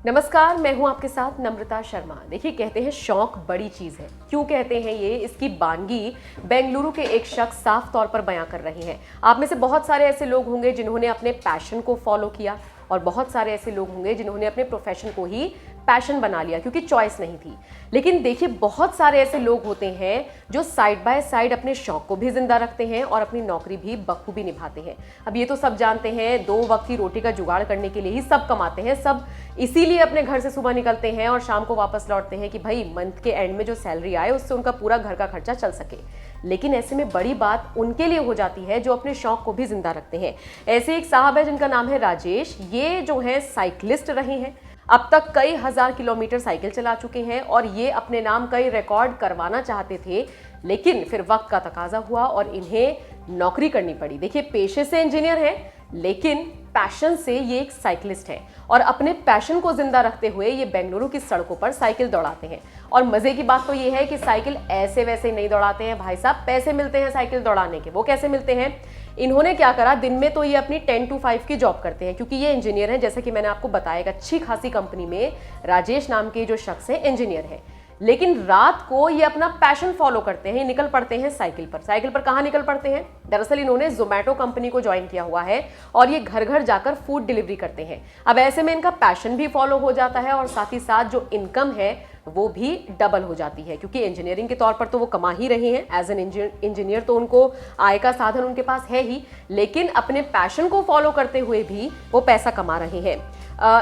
नमस्कार, मैं हूं आपके साथ नम्रता शर्मा। देखिए, कहते हैं शौक बड़ी चीज है। क्यों कहते हैं ये? इसकी बानगी बेंगलुरु के एक शख्स साफ तौर पर बयां कर रहे हैं। आप में से बहुत सारे ऐसे लोग होंगे जिन्होंने अपने पैशन को फॉलो किया और बहुत सारे ऐसे लोग होंगे जिन्होंने अपने प्रोफेशन को ही पैशन बना लिया क्योंकि चॉइस नहीं थी। लेकिन देखिए, बहुत सारे ऐसे लोग होते हैं जो साइड बाय साइड अपने शौक को भी जिंदा रखते हैं और अपनी नौकरी भी बखूबी निभाते हैं। अब ये तो सब जानते हैं, 2 वक्त की रोटी का जुगाड़ करने के लिए ही सब कमाते हैं। सब इसीलिए अपने घर से सुबह निकलते हैं और शाम को वापस लौटते हैं कि भाई मंथ के एंड में जो सैलरी आए उससे उनका पूरा घर का खर्चा चल सके। लेकिन ऐसे में बड़ी बात उनके लिए हो जाती है जो अपने शौक को भी जिंदा रखते हैं। ऐसे एक साहब है जिनका नाम है राजेश। ये जो है साइकिलिस्ट रहे हैं। अब तक कई हजार किलोमीटर साइकिल चला चुके हैं और ये अपने नाम कई रिकॉर्ड करवाना चाहते थे, लेकिन फिर वक्त का तकाजा हुआ और इन्हें नौकरी करनी पड़ी। देखिए, पेशे से इंजीनियर हैं लेकिन पैशन से ये एक साइकिलिस्ट है और अपने पैशन को जिंदा रखते हुए ये बेंगलुरु की सड़कों पर साइकिल दौड़ाते हैं। और मजे की बात तो ये है कि साइकिल ऐसे वैसे नहीं दौड़ाते हैं भाई साहब, पैसे मिलते हैं साइकिल दौड़ाने के। वो कैसे मिलते हैं? इन्होंने क्या करा, दिन में तो ये अपनी 10 to 5 की जॉब करते हैं क्योंकि ये इंजीनियर हैं। जैसे कि मैंने आपको बताया, एक अच्छी खासी कंपनी में राजेश नाम के जो शख्स है इंजीनियर है। लेकिन रात को ये अपना पैशन फॉलो करते हैं, निकल पड़ते हैं साइकिल पर। साइकिल पर कहाँ निकल पड़ते हैं? दरअसल इन्होंने जोमैटो कंपनी को ज्वाइन किया हुआ है और ये घर घर जाकर फूड डिलीवरी करते हैं। अब ऐसे में इनका पैशन भी फॉलो हो जाता है और साथ ही साथ जो इनकम है वो भी डबल हो जाती है क्योंकि इंजीनियरिंग के तौर पर तो वो कमा ही रहे हैं। एज एन इंजीनियर तो उनको आय का साधन उनके पास है ही, लेकिन अपने पैशन को फॉलो करते हुए भी वो पैसा कमा रहे हैं।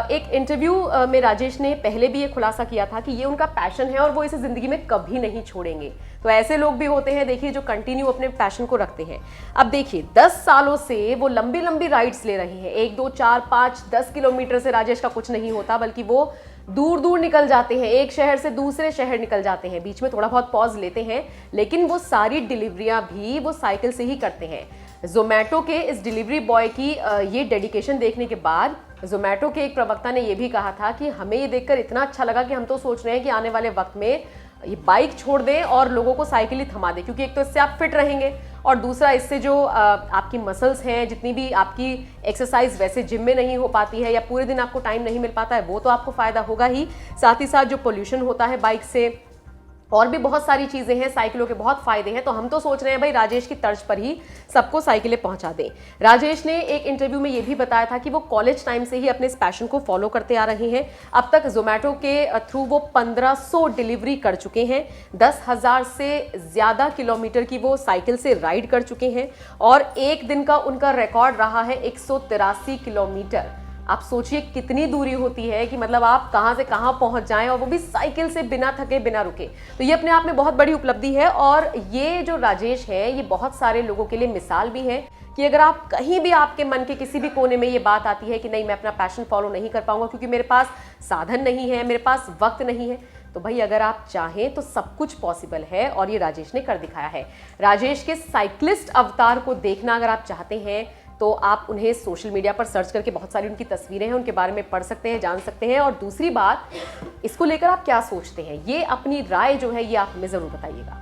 एक इंटरव्यू में राजेश ने पहले भी ये खुलासा किया था कि ये उनका पैशन है और वो इसे जिंदगी में कभी नहीं छोड़ेंगे। तो ऐसे लोग भी होते हैं, देखिए, जो कंटिन्यू अपने पैशन को रखते हैं। अब देखिए, 10 सालों से वो लंबी लंबी राइड्स ले रहे हैं। 1, 2, 4, 5, 10 किलोमीटर से राजेश का कुछ नहीं होता, बल्कि वो दूर दूर निकल जाते हैं, एक शहर से दूसरे शहर निकल जाते हैं। बीच में थोड़ा बहुत पॉज लेते हैं, लेकिन वो सारी डिलीवरियां भी वो साइकिल से ही करते हैं। जोमैटो के इस डिलीवरी बॉय की ये डेडिकेशन देखने के बाद जोमैटो के एक प्रवक्ता ने यह भी कहा था कि हमें ये देखकर इतना अच्छा लगा कि हम तो सोच रहे हैं कि आने वाले वक्त में ये बाइक छोड़ दें और लोगों को साइकिल ही थमा दें, क्योंकि एक तो इससे आप फिट रहेंगे और दूसरा इससे जो आपकी मसल्स हैं, जितनी भी आपकी एक्सरसाइज वैसे जिम में नहीं हो पाती है या पूरे दिन आपको टाइम नहीं मिल पाता है, वो तो आपको फायदा होगा ही। साथ ही साथ जो पोल्यूशन होता है बाइक से, और भी बहुत सारी चीजें हैं, साइकिलों के बहुत फायदे हैं। तो हम तो सोच रहे हैं भाई राजेश की तर्ज पर ही सबको साइकिलें पहुंचा दें। राजेश ने एक इंटरव्यू में ये भी बताया था कि वो कॉलेज टाइम से ही अपने इस पैशन को फॉलो करते आ रहे हैं। अब तक जोमैटो के थ्रू वो 1500 डिलीवरी कर चुके हैं। 10,000 से ज्यादा किलोमीटर की वो साइकिल से राइड कर चुके हैं और एक दिन का उनका रिकॉर्ड रहा है 183 किलोमीटर। आप सोचिए कितनी दूरी होती है कि मतलब आप कहां से कहां पहुंच जाएं और वो भी साइकिल से, बिना थके बिना रुके। तो ये अपने आप में बहुत बड़ी उपलब्धि है और ये जो राजेश है ये बहुत सारे लोगों के लिए मिसाल भी है कि अगर आप कहीं भी, आपके मन के किसी भी कोने में ये बात आती है कि नहीं, मैं अपना पैशन फॉलो नहीं कर पाऊंगा क्योंकि मेरे पास साधन नहीं है, मेरे पास वक्त नहीं है, तो भाई अगर आप चाहें तो सब कुछ पॉसिबल है और ये राजेश ने कर दिखाया है। राजेश के साइकिलिस्ट अवतार को देखना अगर आप चाहते हैं तो आप उन्हें सोशल मीडिया पर सर्च करके बहुत सारी उनकी तस्वीरें हैं, उनके बारे में पढ़ सकते हैं, जान सकते हैं। और दूसरी बात, इसको लेकर आप क्या सोचते हैं, ये अपनी राय जो है ये आप हमें जरूर बताइएगा।